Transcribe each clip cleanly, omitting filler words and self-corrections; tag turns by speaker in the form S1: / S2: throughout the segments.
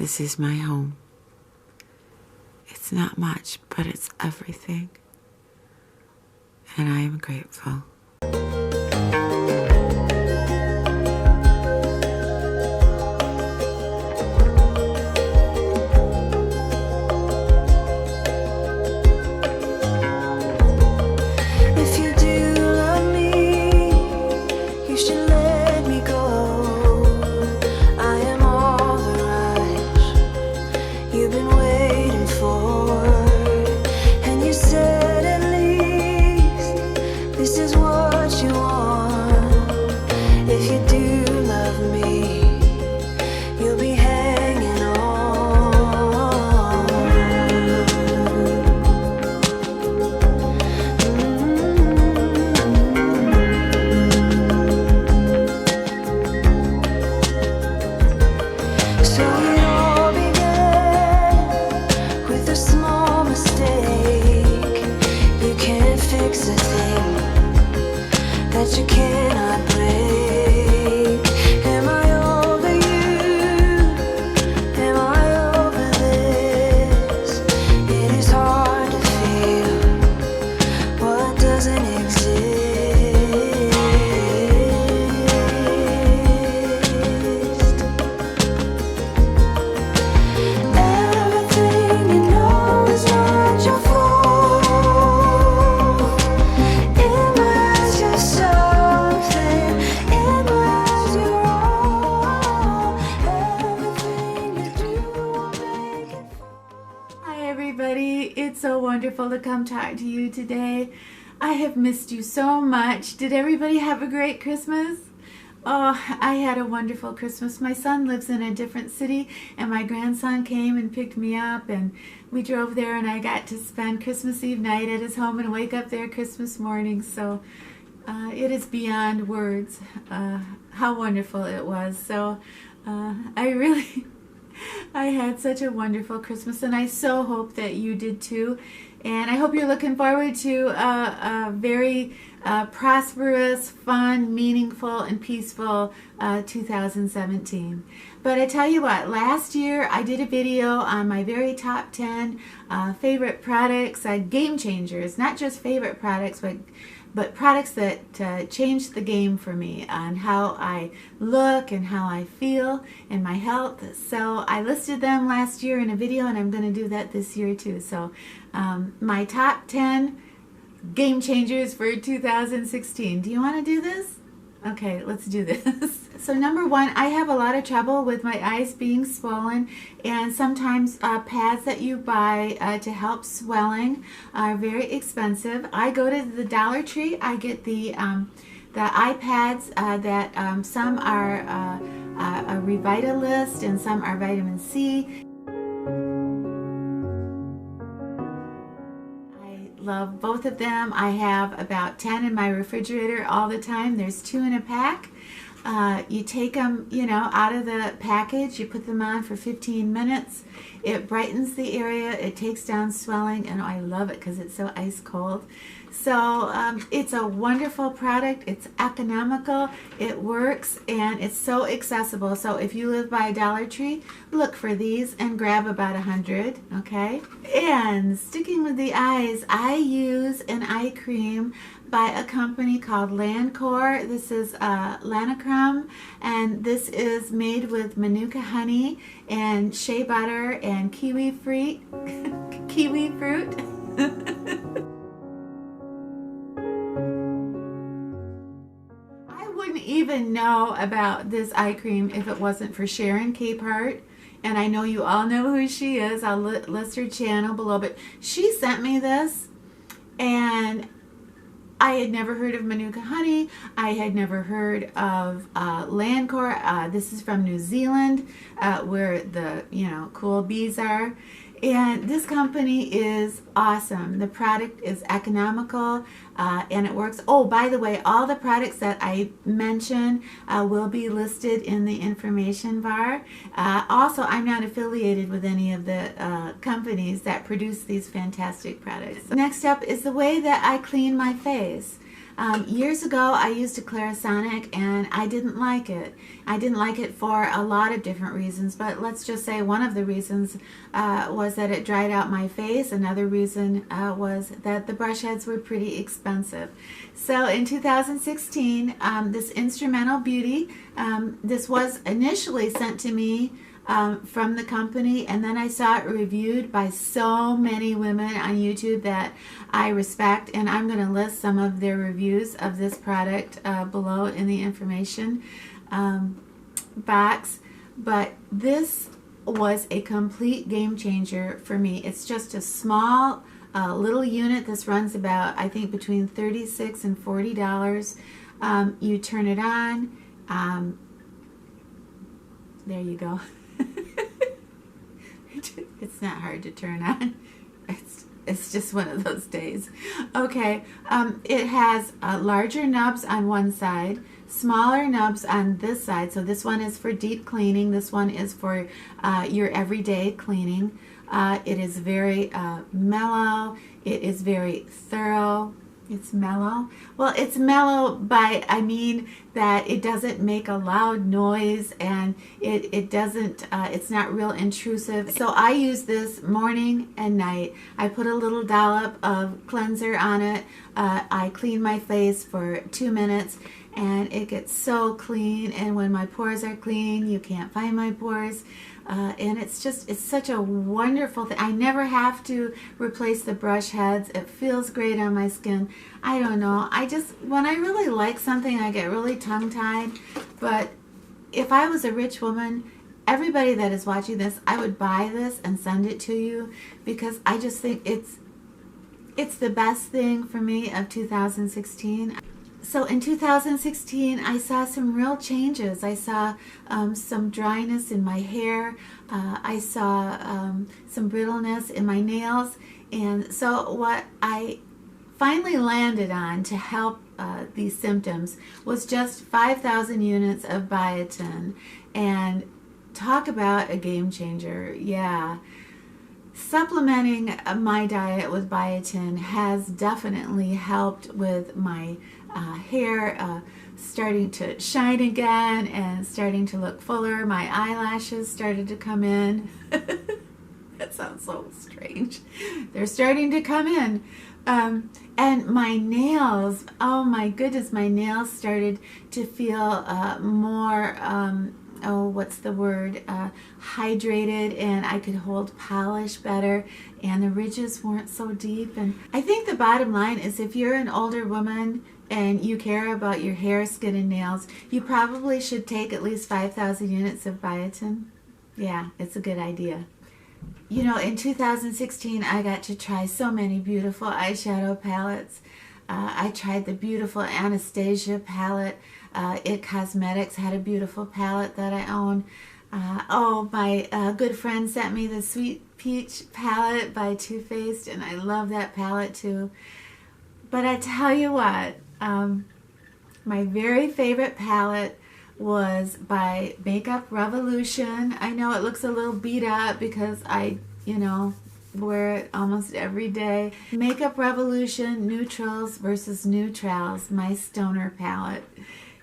S1: This is my home. It's not much, but it's everything. And I am grateful. It's so wonderful to come talk to you today. I have missed you so much. Did everybody have a great Christmas? Oh, I had a wonderful Christmas. My son lives in a different city, and my grandson came and picked me up, and we drove there, and I got to spend Christmas Eve night at his home and wake up there Christmas morning. So it is beyond words how wonderful it was. So I had such a wonderful Christmas, and I so hope that you did too. And I hope you're looking forward to a very prosperous, fun, meaningful, and peaceful 2017. But I tell you what, last year I did a video on my very top 10 favorite products, game changers, not just favorite products, but products that changed the game for me on how I look and how I feel and my health. So I listed them last year in a video, and I'm going to do that this year too. So my top 10 game changers for 2016. Do you want to do this? Okay, let's do this. So number one, I have a lot of trouble with my eyes being swollen, and sometimes pads that you buy to help swelling are very expensive. I go to the Dollar Tree. I get the eye pads that some are a Revitalist and some are vitamin C. Love both of them. I have about 10 in my refrigerator all the time. There's 2 in a pack. You take them, out of the package, you put them on for 15 minutes. It brightens the area, it takes down swelling, and I love it because it's so ice cold. So it's a wonderful product. It's economical, it works, and it's so accessible. So if you live by a Dollar Tree, look for these and grab about 100, okay? And sticking with the eyes, I use an eye cream by a company called Lancor. This is Lanacreme, and this is made with Manuka honey and shea butter and kiwi fruit. Kiwi fruit. I wouldn't even know about this eye cream if it wasn't for Sharon Capehart. And I know you all know who she is. I'll list her channel below. But she sent me this, and I had never heard of Manuka honey. I had never heard of Lancor. This is from New Zealand, where the cool bees are. And this company is awesome. The product is economical, and it works. Oh, by the way, all the products that I mention will be listed in the information bar. Also, I'm not affiliated with any of the companies that produce these fantastic products. Next up is the way that I clean my face. Years ago, I used a Clarisonic and I didn't like it. I didn't like it for a lot of different reasons, but let's just say one of the reasons was that it dried out my face. Another reason was that the brush heads were pretty expensive. So in 2016, this Instrumental Beauty, this was initially sent to me from the company, and then I saw it reviewed by so many women on YouTube that I respect, and I'm going to list some of their reviews of this product below in the information box. But this was a complete game changer for me. It's just a small little unit. This runs about, I think, between $36 and $40. You turn it on. There you go. It's not hard to turn on. It's just one of those days. Okay, it has larger nubs on one side, smaller nubs on this side. So this one is for deep cleaning. This one is for your everyday cleaning. It is very mellow. It is very thorough. It's mellow. Well, it's mellow by, I mean that it doesn't make a loud noise, and it doesn't, it's not real intrusive. So I use this morning and night. I put a little dollop of cleanser on it. I clean my face for 2 minutes, and it gets so clean. And when my pores are clean, you can't find my pores. And it's such a wonderful thing. I never have to replace the brush heads. It feels great on my skin. I don't know. When I really like something, I get really tongue-tied. But if I was a rich woman, everybody that is watching this, I would buy this and send it to you, because I just think it's the best thing for me of 2016. So in 2016, I saw some real changes. I saw some dryness in my hair. I saw some brittleness in my nails. And so what I finally landed on to help these symptoms was just 5,000 units of biotin. And talk about a game changer. Yeah. Supplementing my diet with biotin has definitely helped with my hair starting to shine again and starting to look fuller. My eyelashes started to come in. That sounds so strange. They're starting to come in. And my nails, oh my goodness, my nails started to feel more, what's the word, hydrated, and I could hold polish better, and the ridges weren't so deep. And I think the bottom line is, if you're an older woman and you care about your hair, skin, and nails, you probably should take at least 5,000 units of biotin. Yeah, it's a good idea. You know, in 2016, I got to try so many beautiful eyeshadow palettes. I tried the beautiful Anastasia palette. It Cosmetics had a beautiful palette that I own. My good friend sent me the Sweet Peach palette by Too Faced, and I love that palette too. But I tell you what, my very favorite palette was by Makeup Revolution. I know it looks a little beat up because I, wear it almost every day. Makeup Revolution Neutrals versus Neutrals, my stoner palette.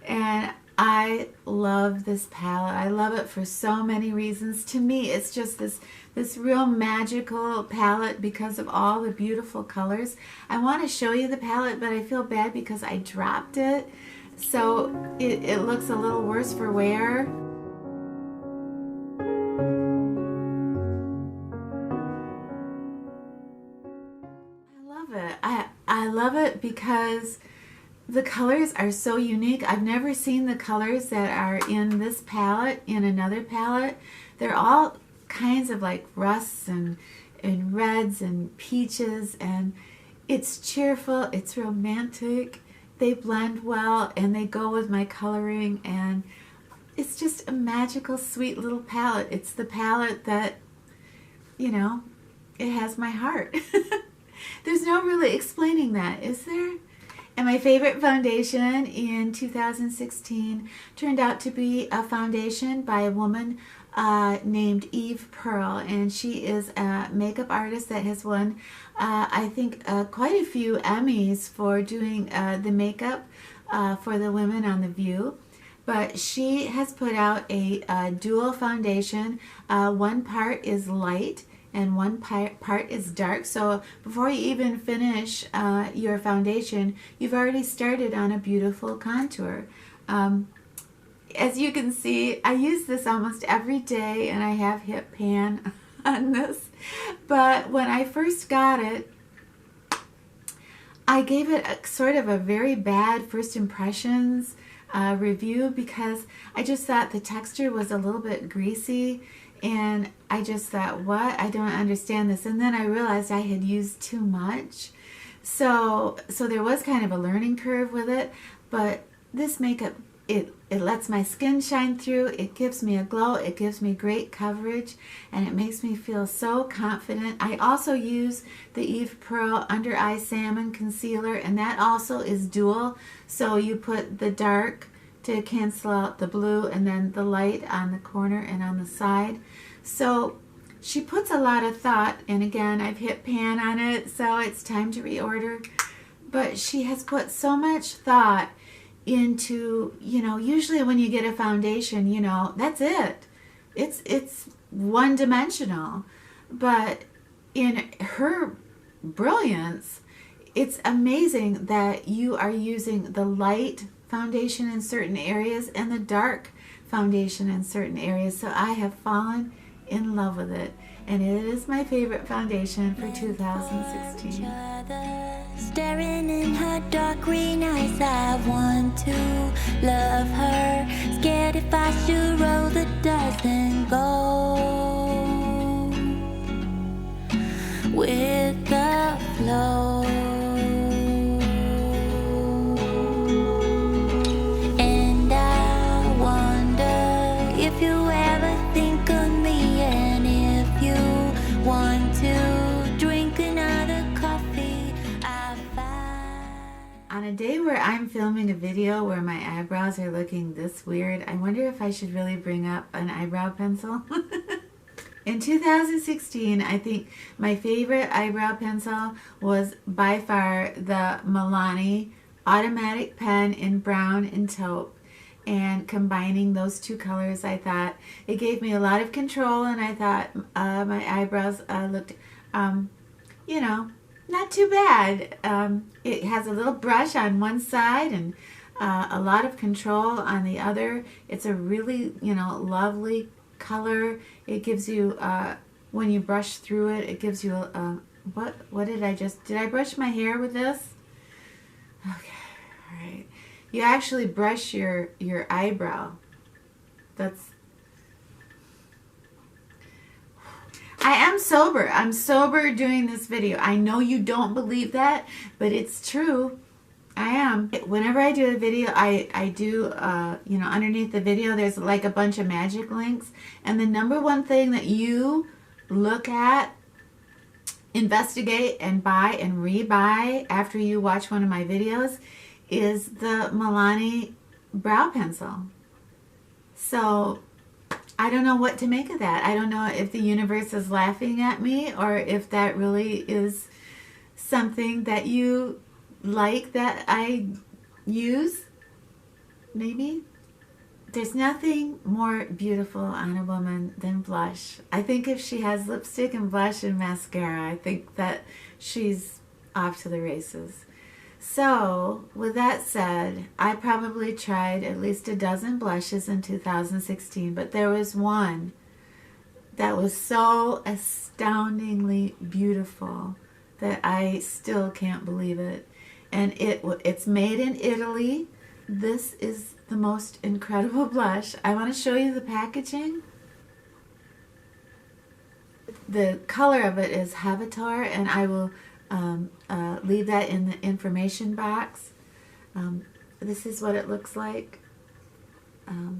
S1: And I love this palette. I love it for so many reasons. To me, it's just this real magical palette because of all the beautiful colors. I want to show you the palette, but I feel bad because I dropped it. So it looks a little worse for wear. I love it because the colors are so unique. I've never seen the colors that are in this palette in another palette. They're all kinds of like rusts and reds and peaches, and it's cheerful, it's romantic, they blend well, and they go with my coloring, and it's just a magical, sweet little palette. It's the palette that, it has my heart. There's no really explaining that, is there? And my favorite foundation in 2016 turned out to be a foundation by a woman named Eve Pearl, and she is a makeup artist that has won, I think, quite a few Emmys for doing the makeup for the women on The View. But she has put out a dual foundation. One part is light and one part is dark. So before you even finish your foundation, you've already started on a beautiful contour. As you can see, I use this almost every day, and I have hit pan on this. But when I first got it, I gave it a sort of a very bad first impressions review because I just thought the texture was a little bit greasy, and I just thought, what? I don't understand this. And then I realized I had used too much. So there was kind of a learning curve with it, but this makeup, it lets my skin shine through, it gives me a glow, it gives me great coverage, and it makes me feel so confident. I also use the Eve Pearl Under Eye Salmon Concealer, and that also is dual. So you put the dark to cancel out the blue, and then the light on the corner and on the side. So she puts a lot of thought, and again, I've hit pan on it, so it's time to reorder. But she has put so much thought into, you know, usually when you get a foundation, you know, that's it. It's one-dimensional. But in her brilliance, it's amazing that you are using the light foundation in certain areas and the dark foundation in certain areas. So I have fallen in love with it, and it is my favorite foundation for 2016.
S2: Staring in her dark green eyes, I want to love her. Scared if I should roll the dice and go with the flow. And I wonder if you ever think of me, and if you want to drink another coffee.
S1: On a day where I'm filming a video where my eyebrows are looking this weird, I wonder if I should really bring up an eyebrow pencil. In 2016, I think my favorite eyebrow pencil was by far the Milani Automatic Pen in brown and taupe. And combining those two colors, I thought it gave me a lot of control, and I thought my eyebrows looked, you know, not too bad. It has a little brush on one side and a lot of control on the other. It's a really, you know, lovely color. It gives you, when you brush through it, it gives you what did I brush my hair with this? Okay, all right. You actually brush your eyebrow. I am sober. I'm sober doing this video. I know you don't believe that, but it's true. I am. Whenever I do a video, I do, you know, underneath the video, there's like a bunch of magic links. And the number one thing that you look at, investigate, and buy and rebuy after you watch one of my videos is the Milani brow pencil. So I don't know what to make of that. I don't know if the universe is laughing at me or if that really is something that you like that I use. Maybe. There's nothing more beautiful on a woman than blush. I think if she has lipstick and blush and mascara, I think that she's off to the races. So, with that said, I probably tried at least a dozen blushes in 2016, but there was one that was so astoundingly beautiful that I still can't believe it. And it's made in Italy. This is the most incredible blush. I want to show you the packaging. The color of it is HAVTORN, and I will leave that in the information box. This is what it looks like. I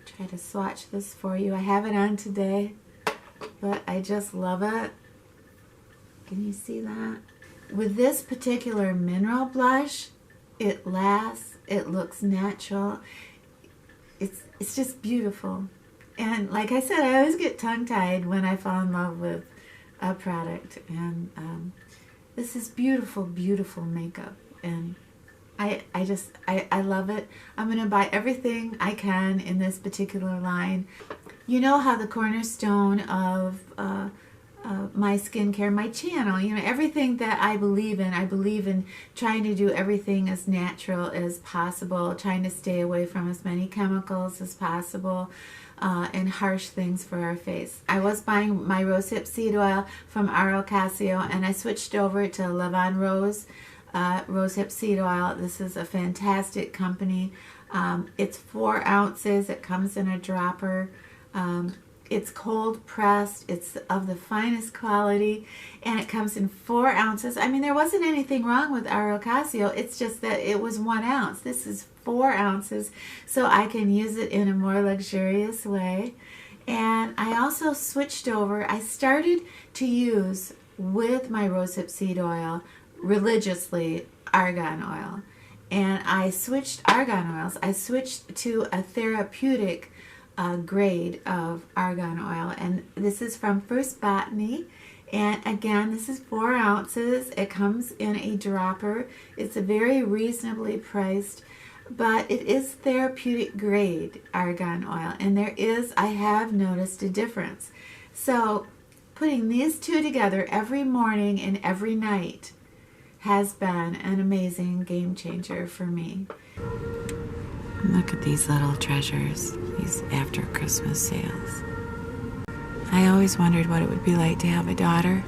S1: try to swatch this for you. I have it on today, but I just love it. Can you see that? with this particular mineral blush, it lasts, it looks natural, it's just beautiful. And like I said, I always get tongue-tied when I fall in love with a product, and this is beautiful, beautiful makeup, and I love it. I'm going to buy everything I can in this particular line. You know how the cornerstone of my skincare, my channel, you know, everything that I believe in trying to do everything as natural as possible, trying to stay away from as many chemicals as possible, and harsh things for our face. I was buying my rosehip seed oil from Aro Casio, and I switched over to Levon Rose rosehip seed oil. This is a fantastic company. It's 4 ounces. It comes in a dropper. It's cold pressed. It's of the finest quality, and it comes in 4 ounces. I mean, there wasn't anything wrong with Aro Casio. It's just that it was 1 ounce. This is 4 ounces, so I can use it in a more luxurious way. And I also switched over. I started to use with my rosehip seed oil religiously argan oil, and I switched argan oils. I switched to a therapeutic grade of argan oil, and this is from First Botany, and again, this is 4 ounces. It comes in a dropper. It's a very reasonably priced, but it is therapeutic grade argan oil, and I have noticed a difference. So putting these two together every morning and every night has been an amazing game changer for me. Look at these little treasures, these after Christmas sales. I always wondered what it would be like to have a daughter.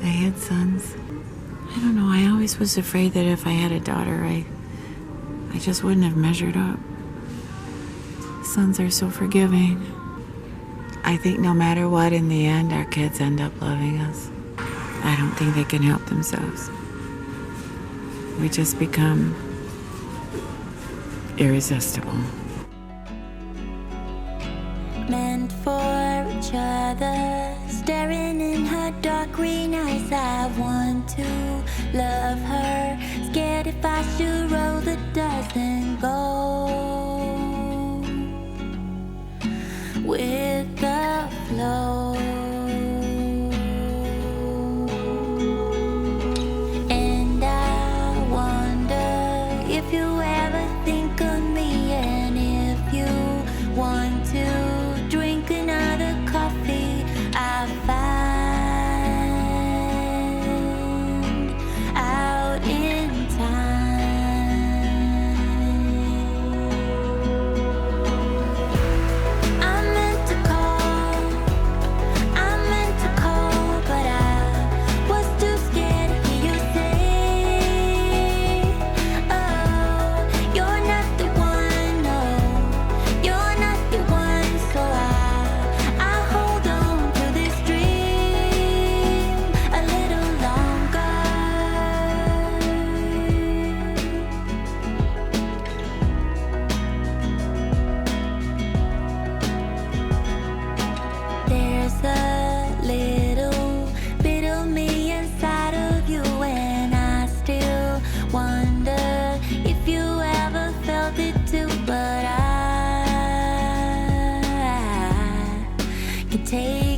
S1: I had sons. I don't know, I always was afraid that if I had a daughter, I just wouldn't have measured up. Sons are so forgiving. I think no matter what, in the end, our kids end up loving us. I don't think they can help themselves. We just become irresistible.
S2: Meant for each other, staring in her dark green eyes. I want to love her, scared if I should roll the dice and go with the flow. And I wonder if you ever think of me, and if you want to drink another coffee, I find out in time. I meant to call, but I was too scared to hear you say, oh, you're not the one, no, you're not the one. So I hold on to this dream a little longer. There's a little bit of me inside of you, and I still wonder if you ever felt it too. But I can take